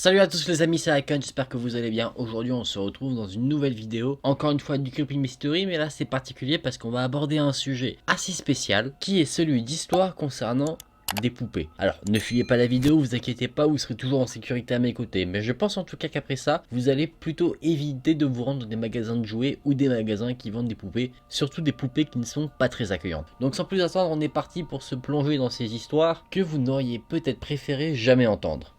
Salut à tous les amis, c'est Akon, j'espère que vous allez bien. Aujourd'hui on se retrouve dans une nouvelle vidéo, encore une fois du Creepy Mystery, mais là c'est particulier parce qu'on va aborder un sujet assez spécial, qui est celui d'histoire concernant des poupées. Alors ne fuyez pas la vidéo, vous inquiétez pas, vous serez toujours en sécurité à mes côtés, mais je pense en tout cas qu'après ça, vous allez plutôt éviter de vous rendre dans des magasins de jouets ou des magasins qui vendent des poupées, surtout des poupées qui ne sont pas très accueillantes. Donc sans plus attendre, on est parti pour se plonger dans ces histoires que vous n'auriez peut-être préféré jamais entendre.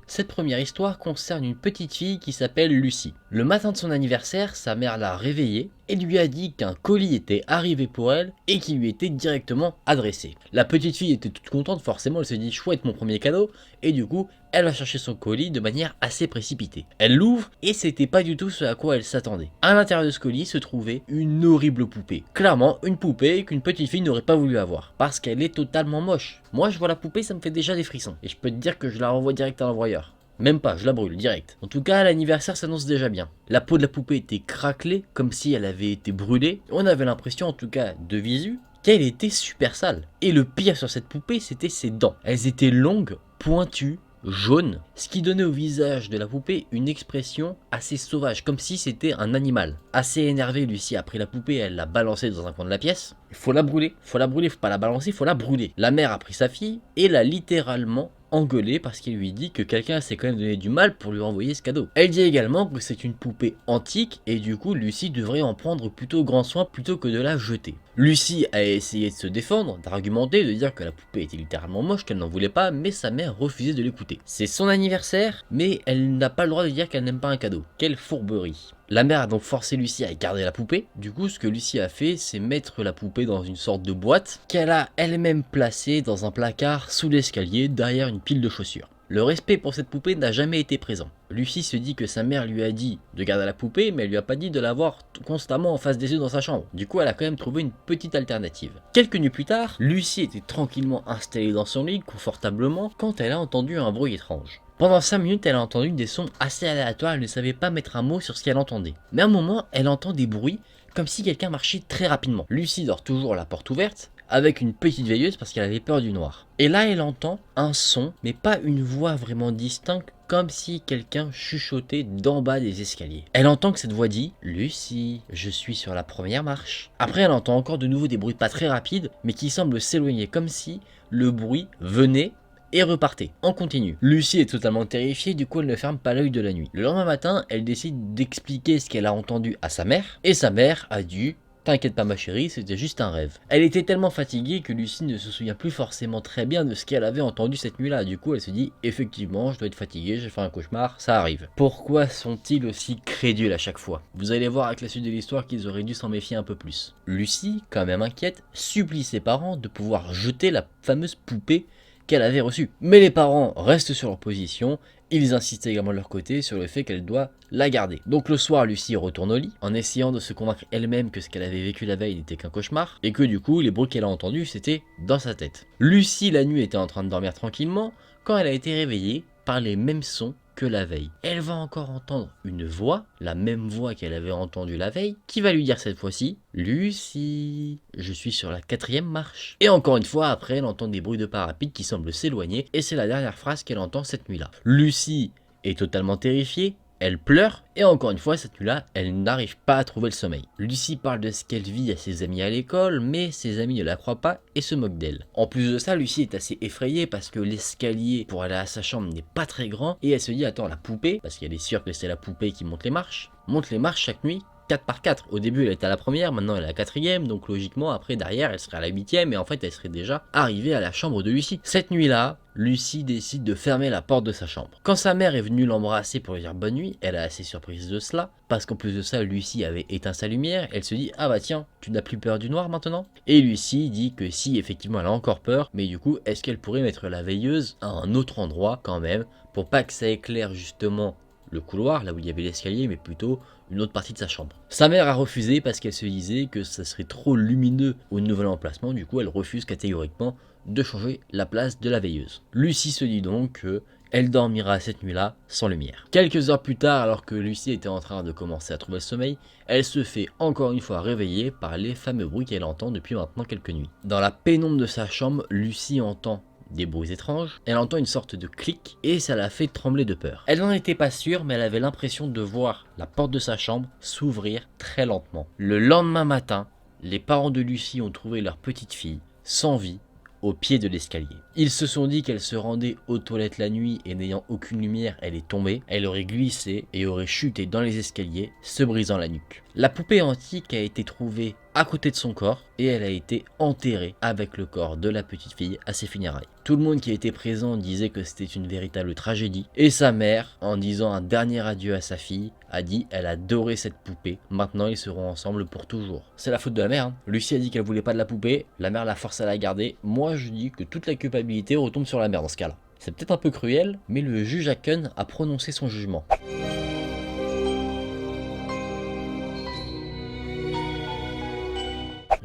Cette première histoire concerne une petite fille qui s'appelle Lucie. Le matin de son anniversaire, sa mère l'a réveillée et lui a dit qu'un colis était arrivé pour elle et qui lui était directement adressé. La petite fille était toute contente, forcément elle se dit chouette, mon premier cadeau, et du coup elle va chercher son colis de manière assez précipitée. Elle l'ouvre et c'était pas du tout ce à quoi elle s'attendait. À l'intérieur de ce colis se trouvait une horrible poupée. Clairement une poupée qu'une petite fille n'aurait pas voulu avoir, parce qu'elle est totalement moche. Moi je vois la poupée, ça me fait déjà des frissons, et je peux te dire que je la renvoie direct à l'envoyeur. Même pas, je la brûle direct. En tout cas, l'anniversaire s'annonce déjà bien. La peau de la poupée était craquelée, comme si elle avait été brûlée. On avait l'impression, en tout cas de visu, qu'elle était super sale. Et le pire sur cette poupée, c'était ses dents. Elles étaient longues, pointues, jaunes, ce qui donnait au visage de la poupée une expression assez sauvage, comme si c'était un animal. Assez énervée, Lucie a pris la poupée, elle l'a balancée dans un coin de la pièce. Faut la brûler, faut pas la balancer, faut la brûler. La mère a pris sa fille et l'a littéralement engueulée parce qu'il lui dit que quelqu'un s'est quand même donné du mal pour lui envoyer ce cadeau. Elle dit également que c'est une poupée antique et du coup Lucie devrait en prendre plutôt grand soin plutôt que de la jeter. Lucie a essayé de se défendre, d'argumenter, de dire que la poupée était littéralement moche, qu'elle n'en voulait pas, mais sa mère refusait de l'écouter. C'est son anniversaire, mais elle n'a pas le droit de dire qu'elle n'aime pas un cadeau. Quelle fourberie. La mère a donc forcé Lucie à garder la poupée. Du coup, ce que Lucie a fait, c'est mettre la poupée dans une sorte de boîte qu'elle a elle-même placée dans un placard sous l'escalier derrière une pile de chaussures. Le respect pour cette poupée n'a jamais été présent. Lucie se dit que sa mère lui a dit de garder la poupée, mais elle lui a pas dit de l'avoir constamment en face des yeux dans sa chambre. Du coup, elle a quand même trouvé une petite alternative. Quelques nuits plus tard, Lucie était tranquillement installée dans son lit, confortablement, quand elle a entendu un bruit étrange. Pendant 5 minutes, elle a entendu des sons assez aléatoires, elle ne savait pas mettre un mot sur ce qu'elle entendait. Mais à un moment, elle entend des bruits comme si quelqu'un marchait très rapidement. Lucie dort toujours la porte ouverte, avec une petite veilleuse parce qu'elle avait peur du noir. Et là, elle entend un son, mais pas une voix vraiment distincte, comme si quelqu'un chuchotait d'en bas des escaliers. Elle entend que cette voix dit « Lucie, je suis sur la première marche ». Après, elle entend encore de nouveau des bruits pas très rapides, mais qui semblent s'éloigner, comme si le bruit venait et repartait en continu. Lucie est totalement terrifiée, du coup elle ne ferme pas l'œil de la nuit. Le lendemain matin, elle décide d'expliquer ce qu'elle a entendu à sa mère, et sa mère a dit « T'inquiète pas ma chérie, c'était juste un rêve ». Elle était tellement fatiguée que Lucie ne se souvient plus forcément très bien de ce qu'elle avait entendu cette nuit-là. Du coup elle se dit « Effectivement, je dois être fatiguée, j'ai fait un cauchemar, ça arrive ». Pourquoi sont-ils aussi crédules à chaque fois? Vous allez voir avec la suite de l'histoire qu'ils auraient dû s'en méfier un peu plus. Lucie, quand même inquiète, supplie ses parents de pouvoir jeter la fameuse poupée qu'elle avait reçue. Mais les parents restent sur leur position, ils insistent également de leur côté sur le fait qu'elle doit la garder. Donc le soir, Lucie retourne au lit, en essayant de se convaincre elle-même que ce qu'elle avait vécu la veille n'était qu'un cauchemar, et que du coup, les bruits qu'elle a entendus, c'était dans sa tête. Lucie, la nuit, était en train de dormir tranquillement, quand elle a été réveillée par les mêmes sons que la veille. Elle va encore entendre une voix, la même voix qu'elle avait entendue la veille, qui va lui dire cette fois-ci « Lucie, je suis sur la 4e marche ». Et encore une fois, après, elle entend des bruits de pas rapides qui semblent s'éloigner, et c'est la dernière phrase qu'elle entend cette nuit-là. Lucie est totalement terrifiée, elle pleure, et encore une fois, cette nuit-là, elle n'arrive pas à trouver le sommeil. Lucie parle de ce qu'elle vit à ses amis à l'école, mais ses amis ne la croient pas et se moquent d'elle. En plus de ça, Lucie est assez effrayée parce que l'escalier pour aller à sa chambre n'est pas très grand, et elle se dit, attends, la poupée, parce qu'elle est sûre que c'est la poupée qui monte les marches chaque nuit, 4 par 4. Au début, elle était à la première, maintenant elle est à la 4e, donc logiquement, après, derrière, elle serait à la 8e, et en fait, elle serait déjà arrivée à la chambre de Lucie. Cette nuit-là, Lucie décide de fermer la porte de sa chambre. Quand sa mère est venue l'embrasser pour lui dire bonne nuit, elle est assez surprise de cela, parce qu'en plus de ça, Lucie avait éteint sa lumière, elle se dit « Ah bah tiens, tu n'as plus peur du noir maintenant ?» Et Lucie dit que si, effectivement, elle a encore peur, mais du coup, est-ce qu'elle pourrait mettre la veilleuse à un autre endroit quand même, pour pas que ça éclaire justement le couloir, là où il y avait l'escalier, mais plutôt une autre partie de sa chambre. Sa mère a refusé parce qu'elle se disait que ça serait trop lumineux au nouvel emplacement, du coup elle refuse catégoriquement de changer la place de la veilleuse. Lucie se dit donc que elle dormira cette nuit-là sans lumière. Quelques heures plus tard, alors que Lucie était en train de commencer à trouver le sommeil, elle se fait encore une fois réveiller par les fameux bruits qu'elle entend depuis maintenant quelques nuits. Dans la pénombre de sa chambre, Lucie entend des bruits étranges, elle entend une sorte de clic et ça la fait trembler de peur. Elle n'en était pas sûre, mais elle avait l'impression de voir la porte de sa chambre s'ouvrir très lentement. Le lendemain matin, les parents de Lucie ont trouvé leur petite fille sans vie au pied de l'escalier. Ils se sont dit qu'elle se rendait aux toilettes la nuit et n'ayant aucune lumière, elle est tombée, elle aurait glissé et aurait chuté dans les escaliers, se brisant la nuque. La poupée antique a été trouvée à côté de son corps et elle a été enterrée avec le corps de la petite fille à ses funérailles. Tout le monde qui était présent disait que c'était une véritable tragédie et sa mère, en disant un dernier adieu à sa fille, a dit elle adorait cette poupée, maintenant ils seront ensemble pour toujours. C'est la faute de la mère, hein. Lucie a dit qu'elle voulait pas de la poupée, la mère l'a forcé à la garder, moi je dis que toute la culpabilité retombe sur la mère dans ce cas-là. C'est peut-être un peu cruel, mais le juge Haken a prononcé son jugement.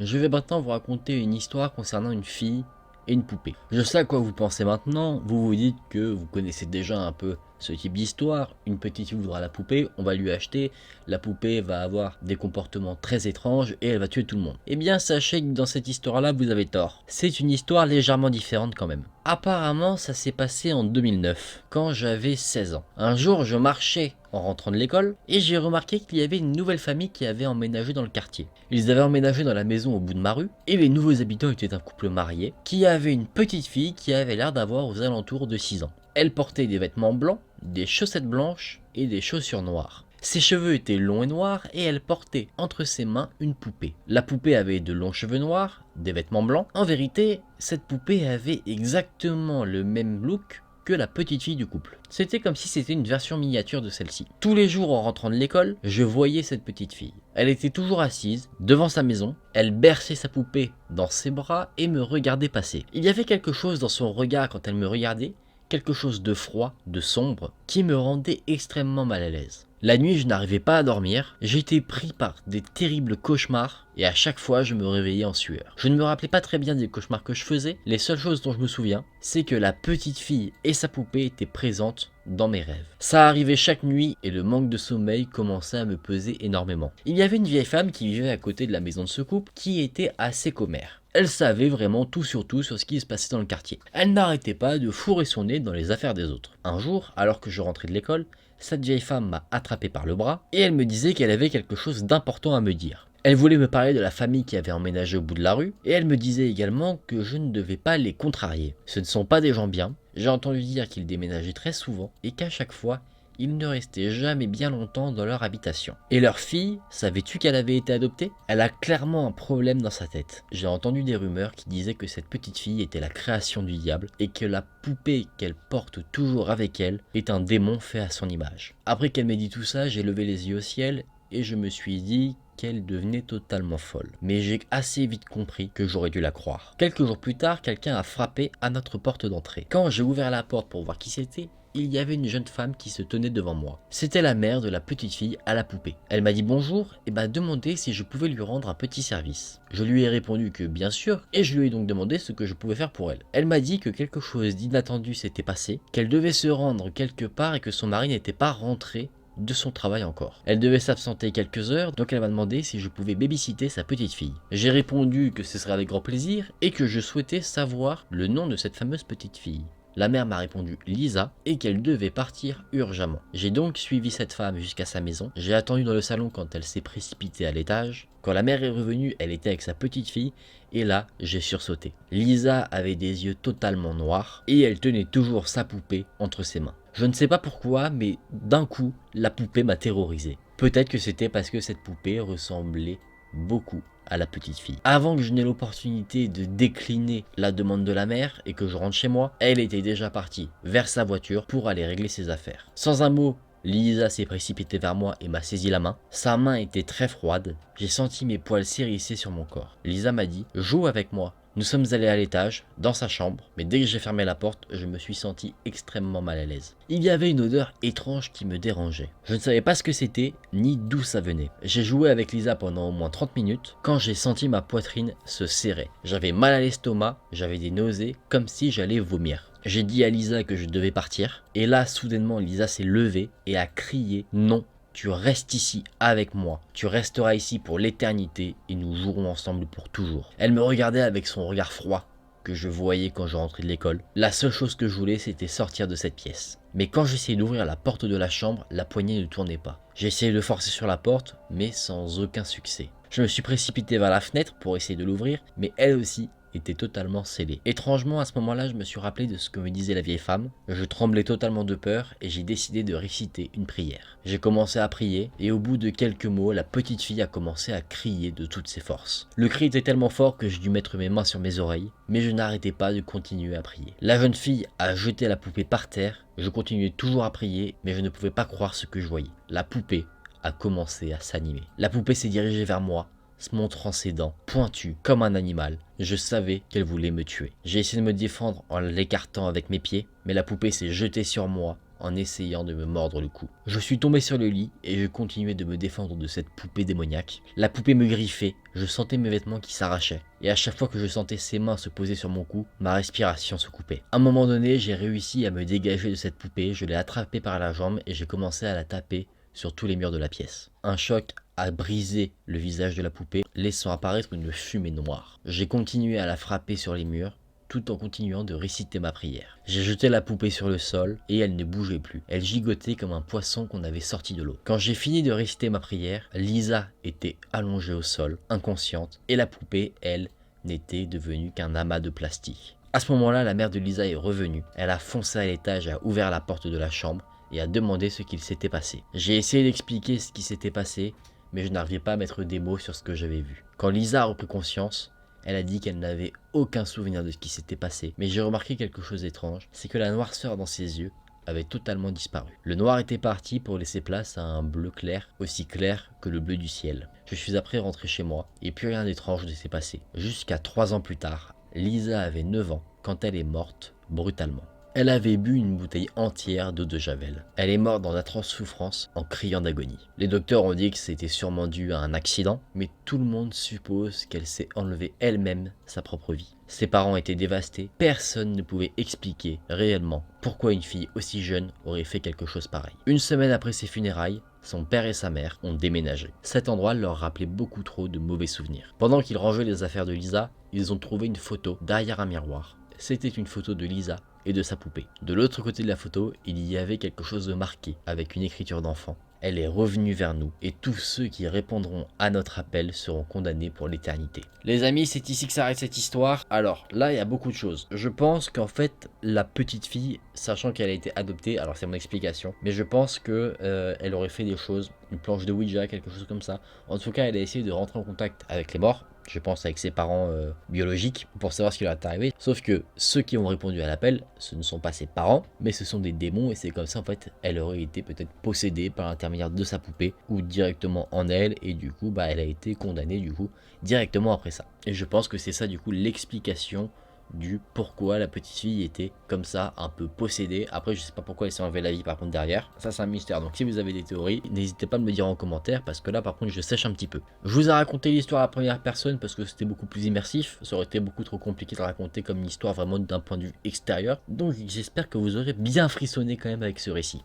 Je vais maintenant vous raconter une histoire concernant une fille et une poupée. Je sais à quoi vous pensez maintenant, vous vous dites que vous connaissez déjà un peu ce type d'histoire, une petite fille voudra la poupée, on va lui acheter, la poupée va avoir des comportements très étranges et elle va tuer tout le monde. Eh bien sachez que dans cette histoire-là vous avez tort, c'est une histoire légèrement différente quand même. Apparemment ça s'est passé en 2009, quand j'avais 16 ans. Un jour je marchais en rentrant de l'école et j'ai remarqué qu'il y avait une nouvelle famille qui avait emménagé dans le quartier. Ils avaient emménagé dans la maison au bout de ma rue et les nouveaux habitants étaient un couple marié qui avait une petite fille qui avait l'air d'avoir aux alentours de 6 ans. Elle portait des vêtements blancs, des chaussettes blanches et des chaussures noires. Ses cheveux étaient longs et noirs et elle portait entre ses mains une poupée. La poupée avait de longs cheveux noirs, des vêtements blancs. En vérité, cette poupée avait exactement le même look que la petite fille du couple. C'était comme si c'était une version miniature de celle-ci. Tous les jours en rentrant de l'école, je voyais cette petite fille. Elle était toujours assise devant sa maison, elle berçait sa poupée dans ses bras et me regardait passer. Il y avait quelque chose dans son regard quand elle me regardait, quelque chose de froid, de sombre, qui me rendait extrêmement mal à l'aise. La nuit, je n'arrivais pas à dormir, j'étais pris par des terribles cauchemars et à chaque fois, je me réveillais en sueur. Je ne me rappelais pas très bien des cauchemars que je faisais, les seules choses dont je me souviens, c'est que la petite fille et sa poupée étaient présentes dans mes rêves. Ça arrivait chaque nuit et le manque de sommeil commençait à me peser énormément. Il y avait une vieille femme qui vivait à côté de la maison de ce couple qui était assez commère. Elle savait vraiment tout sur ce qui se passait dans le quartier. Elle n'arrêtait pas de fourrer son nez dans les affaires des autres. Un jour, alors que je rentrais de l'école, cette vieille femme m'a attrapé par le bras et elle me disait qu'elle avait quelque chose d'important à me dire. Elle voulait me parler de la famille qui avait emménagé au bout de la rue et elle me disait également que je ne devais pas les contrarier. Ce ne sont pas des gens bien, j'ai entendu dire qu'ils déménageaient très souvent et qu'à chaque fois, ils ne restaient jamais bien longtemps dans leur habitation. Et leur fille, savais-tu qu'elle avait été adoptée? Elle a clairement un problème dans sa tête. J'ai entendu des rumeurs qui disaient que cette petite fille était la création du diable et que la poupée qu'elle porte toujours avec elle est un démon fait à son image. Après qu'elle m'ait dit tout ça, j'ai levé les yeux au ciel et je me suis dit qu'elle devenait totalement folle. Mais j'ai assez vite compris que j'aurais dû la croire. Quelques jours plus tard, quelqu'un a frappé à notre porte d'entrée. Quand j'ai ouvert la porte pour voir qui c'était, il y avait une jeune femme qui se tenait devant moi. C'était la mère de la petite fille à la poupée. Elle m'a dit bonjour et m'a demandé si je pouvais lui rendre un petit service. Je lui ai répondu que bien sûr et je lui ai donc demandé ce que je pouvais faire pour elle. Elle m'a dit que quelque chose d'inattendu s'était passé, qu'elle devait se rendre quelque part et que son mari n'était pas rentré de son travail encore. Elle devait s'absenter quelques heures, donc elle m'a demandé si je pouvais babysitter sa petite fille. J'ai répondu que ce serait avec grand plaisir et que je souhaitais savoir le nom de cette fameuse petite fille. La mère m'a répondu Lisa et qu'elle devait partir urgemment. J'ai donc suivi cette femme jusqu'à sa maison. J'ai attendu dans le salon quand elle s'est précipitée à l'étage. Quand la mère est revenue, elle était avec sa petite fille et là, j'ai sursauté. Lisa avait des yeux totalement noirs et elle tenait toujours sa poupée entre ses mains. Je ne sais pas pourquoi, mais d'un coup, la poupée m'a terrorisé. Peut-être que c'était parce que cette poupée ressemblait beaucoup à la petite fille. Avant que je n'ai l'opportunité de décliner la demande de la mère et que je rentre chez moi, elle était déjà partie vers sa voiture pour aller régler ses affaires. Sans un mot, Lisa s'est précipitée vers moi et m'a saisi la main. Sa main était très froide. J'ai senti mes poils s'hérisser sur mon corps. Lisa m'a dit « Joue avec moi, Nous sommes allés à l'étage, dans sa chambre, mais dès que j'ai fermé la porte, je me suis senti extrêmement mal à l'aise. Il y avait une odeur étrange qui me dérangeait. Je ne savais pas ce que c'était, ni d'où ça venait. J'ai joué avec Lisa pendant au moins 30 minutes, quand j'ai senti ma poitrine se serrer. J'avais mal à l'estomac, j'avais des nausées, comme si j'allais vomir. J'ai dit à Lisa que je devais partir, et là, soudainement, Lisa s'est levée et a crié « Non ». Tu restes ici avec moi, tu resteras ici pour l'éternité et nous jouerons ensemble pour toujours. Elle me regardait avec son regard froid que je voyais quand je rentrais de l'école. La seule chose que je voulais, c'était sortir de cette pièce. Mais quand j'essayais d'ouvrir la porte de la chambre, la poignée ne tournait pas. J'ai essayé de forcer sur la porte, mais sans aucun succès. Je me suis précipité vers la fenêtre pour essayer de l'ouvrir, mais elle aussi était totalement scellée. Étrangement, à ce moment-là, je me suis rappelé de ce que me disait la vieille femme. Je tremblais totalement de peur et j'ai décidé de réciter une prière. J'ai commencé à prier et au bout de quelques mots, la petite fille a commencé à crier de toutes ses forces. Le cri était tellement fort que j'ai dû mettre mes mains sur mes oreilles, mais je n'arrêtais pas de continuer à prier. La jeune fille a jeté la poupée par terre. Je continuais toujours à prier, mais je ne pouvais pas croire ce que je voyais. La poupée a commencé à s'animer. La poupée s'est dirigée vers moi, se montrant ses dents, pointues comme un animal. Je savais qu'elle voulait me tuer. J'ai essayé de me défendre en l'écartant avec mes pieds, mais la poupée s'est jetée sur moi en essayant de me mordre le cou. Je suis tombé sur le lit et je continuais de me défendre de cette poupée démoniaque. La poupée me griffait, je sentais mes vêtements qui s'arrachaient. Et à chaque fois que je sentais ses mains se poser sur mon cou, ma respiration se coupait. À un moment donné, j'ai réussi à me dégager de cette poupée, je l'ai attrapée par la jambe et j'ai commencé à la taper sur tous les murs de la pièce. Un choc a brisé le visage de la poupée, laissant apparaître une fumée noire. J'ai continué à la frapper sur les murs, tout en continuant de réciter ma prière. J'ai jeté la poupée sur le sol et elle ne bougeait plus. Elle gigotait comme un poisson qu'on avait sorti de l'eau. Quand j'ai fini de réciter ma prière, Lisa était allongée au sol, inconsciente, et la poupée, elle, n'était devenue qu'un amas de plastique. À ce moment-là, la mère de Lisa est revenue. Elle a foncé à l'étage et a ouvert la porte de la chambre et a demandé ce qu'il s'était passé. J'ai essayé d'expliquer ce qui s'était passé, mais je n'arrivais pas à mettre des mots sur ce que j'avais vu. Quand Lisa a repris conscience, elle a dit qu'elle n'avait aucun souvenir de ce qui s'était passé. Mais j'ai remarqué quelque chose d'étrange, c'est que la noirceur dans ses yeux avait totalement disparu. Le noir était parti pour laisser place à un bleu clair, aussi clair que le bleu du ciel. Je suis après rentré chez moi, et plus rien d'étrange ne s'est passé. Jusqu'à 3 ans plus tard, Lisa avait 9 ans quand elle est morte brutalement. Elle avait bu une bouteille entière d'eau de javel. Elle est morte dans d'atroces souffrances en criant d'agonie. Les docteurs ont dit que c'était sûrement dû à un accident, mais tout le monde suppose qu'elle s'est enlevée elle-même sa propre vie. Ses parents étaient dévastés, personne ne pouvait expliquer réellement pourquoi une fille aussi jeune aurait fait quelque chose pareil. Une semaine après ses funérailles, son père et sa mère ont déménagé. Cet endroit leur rappelait beaucoup trop de mauvais souvenirs. Pendant qu'ils rangeaient les affaires de Lisa, ils ont trouvé une photo derrière un miroir. C'était une photo de Lisa et de sa poupée. De l'autre côté de la photo, il y avait quelque chose de marqué avec une écriture d'enfant. Elle est revenue vers nous et tous ceux qui répondront à notre appel seront condamnés pour l'éternité. Les amis, c'est ici que s'arrête cette histoire. Alors là, il y a beaucoup de choses. Je pense qu'en fait, la petite fille, sachant qu'elle a été adoptée, alors c'est mon explication, mais je pense que elle aurait fait des choses, une planche de Ouija, quelque chose comme ça. En tout cas, elle a essayé de rentrer en contact avec les morts. Je pense avec ses parents biologiques pour savoir ce qui leur est arrivé. Sauf que ceux qui ont répondu à l'appel, ce ne sont pas ses parents, mais ce sont des démons et c'est comme ça en fait, elle aurait été peut-être possédée par l'intermédiaire de sa poupée ou directement en elle et du coup elle a été condamnée du coup directement après ça. Et je pense que c'est ça du coup l'explication du pourquoi la petite fille était comme ça, un peu possédée. Après je sais pas pourquoi elle s'est enlevée la vie par contre derrière, ça c'est un mystère. Donc si vous avez des théories, n'hésitez pas à me le dire en commentaire parce que là par contre je sèche un petit peu. Je vous ai raconté l'histoire à la première personne parce que c'était beaucoup plus immersif, ça aurait été beaucoup trop compliqué de raconter comme une histoire vraiment d'un point de vue extérieur. Donc j'espère que vous aurez bien frissonné quand même avec ce récit.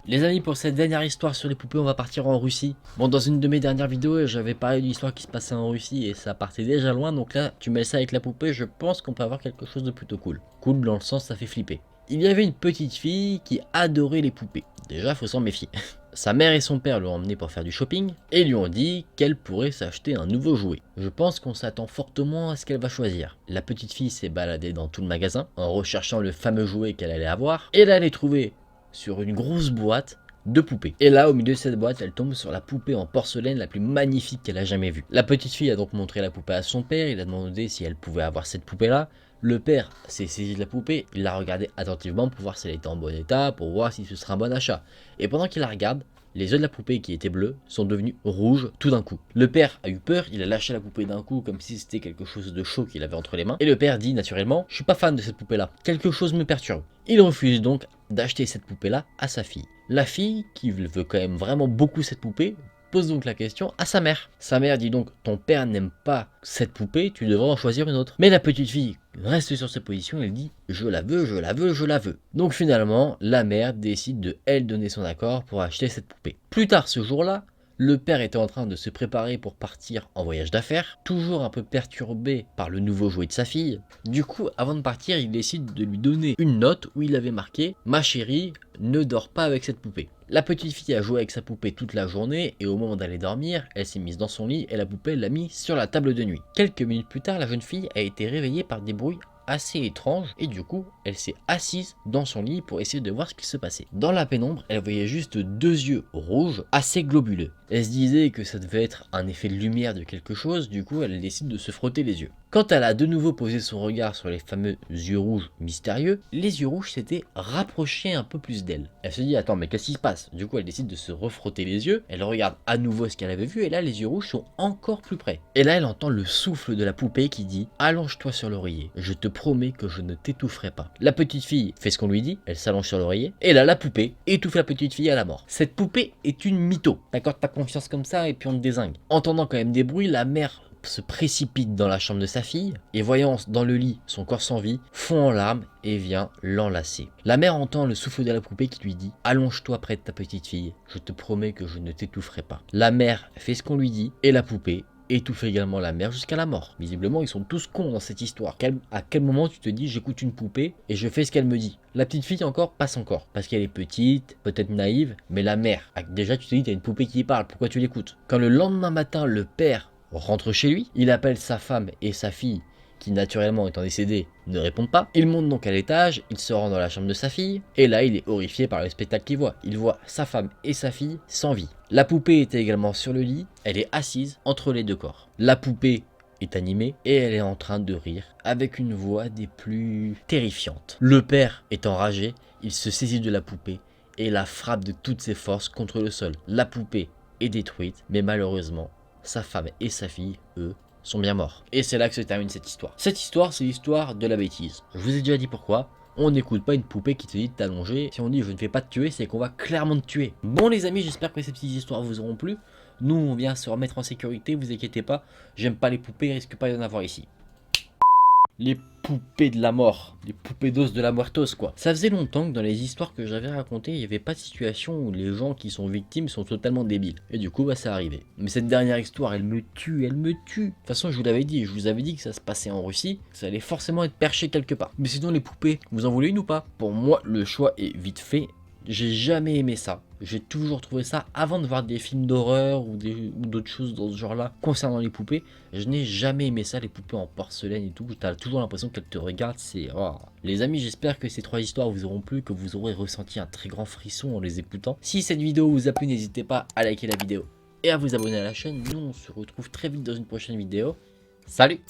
Les amis, pour cette dernière histoire sur les poupées, on va partir en Russie. Bon, dans une de mes dernières vidéos, j'avais parlé d'une histoire qui se passait en Russie et ça partait déjà loin. Donc là, tu mets ça avec la poupée, je pense qu'on peut avoir quelque chose de plutôt cool. Cool dans le sens, ça fait flipper. Il y avait une petite fille qui adorait les poupées. Déjà, faut s'en méfier. Sa mère et son père l'ont emmenée pour faire du shopping et lui ont dit qu'elle pourrait s'acheter un nouveau jouet. Je pense qu'on s'attend fortement à ce qu'elle va choisir. La petite fille s'est baladée dans tout le magasin en recherchant le fameux jouet qu'elle allait avoir et elle allait trouver sur une grosse boîte de poupées. Et là, au milieu de cette boîte, elle tombe sur la poupée en porcelaine la plus magnifique qu'elle a jamais vue. La petite fille a donc montré la poupée à son père, il a demandé si elle pouvait avoir cette poupée-là. Le père s'est saisi de la poupée, il l'a regardée attentivement pour voir si elle était en bon état, pour voir si ce serait un bon achat. Et pendant qu'il la regarde, les yeux de la poupée qui étaient bleus sont devenus rouges tout d'un coup. Le père a eu peur, il a lâché la poupée d'un coup comme si c'était quelque chose de chaud qu'il avait entre les mains. Et le père dit naturellement, je suis pas fan de cette poupée là, quelque chose me perturbe. Il refuse donc d'acheter cette poupée là à sa fille. La fille, qui veut quand même vraiment beaucoup cette poupée, pose donc la question à sa mère. Sa mère dit donc, ton père n'aime pas cette poupée, tu devrais en choisir une autre. Mais la petite fille reste sur ses positions, elle dit, je la veux, je la veux, je la veux. Donc finalement, la mère décide de elle donner son accord pour acheter cette poupée. Plus tard ce jour-là, le père était en train de se préparer pour partir en voyage d'affaires, toujours un peu perturbé par le nouveau jouet de sa fille. Du coup, avant de partir, il décide de lui donner une note où il avait marqué « Ma chérie, ne dors pas avec cette poupée ». La petite fille a joué avec sa poupée toute la journée et au moment d'aller dormir, elle s'est mise dans son lit et la poupée l'a mise sur la table de nuit. Quelques minutes plus tard, la jeune fille a été réveillée par des bruits assez étrange et du coup elle s'est assise dans son lit pour essayer de voir ce qui se passait. Dans la pénombre, elle voyait juste deux yeux rouges assez globuleux. Elle se disait que ça devait être un effet de lumière de quelque chose, du coup elle décide de se frotter les yeux. Quand elle a de nouveau posé son regard sur les fameux yeux rouges mystérieux, les yeux rouges s'étaient rapprochés un peu plus d'elle. Elle se dit attends mais qu'est-ce qui se passe? Du coup elle décide de se refrotter les yeux, elle regarde à nouveau ce qu'elle avait vu et là les yeux rouges sont encore plus près. Et là elle entend le souffle de la poupée qui dit allonge-toi sur l'oreiller, je te promets que je ne t'étoufferai pas. La petite fille fait ce qu'on lui dit, elle s'allonge sur l'oreiller et là la poupée étouffe la petite fille à la mort. Cette poupée est une mytho, d'accord, t'as confiance comme ça et puis on te dézingue. Entendant quand même des bruits, la mère se précipite dans la chambre de sa fille et voyant dans le lit son corps sans vie, fond en larmes et vient l'enlacer. La mère entend le souffle de la poupée qui lui dit « Allonge-toi près de ta petite fille, je te promets que je ne t'étoufferai pas ». La mère fait ce qu'on lui dit et la poupée étouffe également la mère jusqu'à la mort. Visiblement, ils sont tous cons dans cette histoire. À quel moment tu te dis j'écoute une poupée et je fais ce qu'elle me dit? La petite fille encore passe encore parce qu'elle est petite, peut-être naïve, mais la mère, déjà tu te dis t'as une poupée qui parle, pourquoi tu l'écoutes? Quand le lendemain matin le père rentre chez lui, il appelle sa femme et sa fille qui naturellement étant décédée ne répondent pas. Il monte donc à l'étage, il se rend dans la chambre de sa fille et là il est horrifié par le spectacle qu'il voit. Il voit sa femme et sa fille sans vie. La poupée était également sur le lit, elle est assise entre les deux corps. La poupée est animée et elle est en train de rire avec une voix des plus terrifiantes. Le père est enragé, il se saisit de la poupée et la frappe de toutes ses forces contre le sol. La poupée est détruite, mais malheureusement, sa femme et sa fille, eux, sont bien morts. Et c'est là que se termine cette histoire. Cette histoire, c'est l'histoire de la bêtise. Je vous ai déjà dit pourquoi. On n'écoute pas une poupée qui te dit de t'allonger. Si on dit je ne fais pas te tuer, c'est qu'on va clairement te tuer. Bon les amis, j'espère que ces petites histoires vous auront plu. Nous, on vient se remettre en sécurité, vous inquiétez pas. J'aime pas les poupées, il risque pas d'y en avoir ici. Les poupées de la mort, les poupées d'os de la muertos quoi. Ça faisait longtemps que dans les histoires que j'avais racontées, il n'y avait pas de situation où les gens qui sont victimes sont totalement débiles. Et du coup bah ça arrivait. Mais cette dernière histoire, elle me tue, elle me tue. De toute façon je vous l'avais dit, je vous avais dit que ça se passait en Russie, ça allait forcément être perché quelque part. Mais sinon les poupées, vous en voulez une ou pas? Pour moi le choix est vite fait. J'ai jamais aimé ça. J'ai toujours trouvé ça, avant de voir des films d'horreur ou d'autres choses dans ce genre-là concernant les poupées, je n'ai jamais aimé ça, les poupées en porcelaine et tout. T'as toujours l'impression qu'elles te regardent, c'est... Oh. Les amis, j'espère que ces trois histoires vous auront plu, que vous aurez ressenti un très grand frisson en les écoutant. Si cette vidéo vous a plu, n'hésitez pas à liker la vidéo et à vous abonner à la chaîne. Nous, on se retrouve très vite dans une prochaine vidéo. Salut!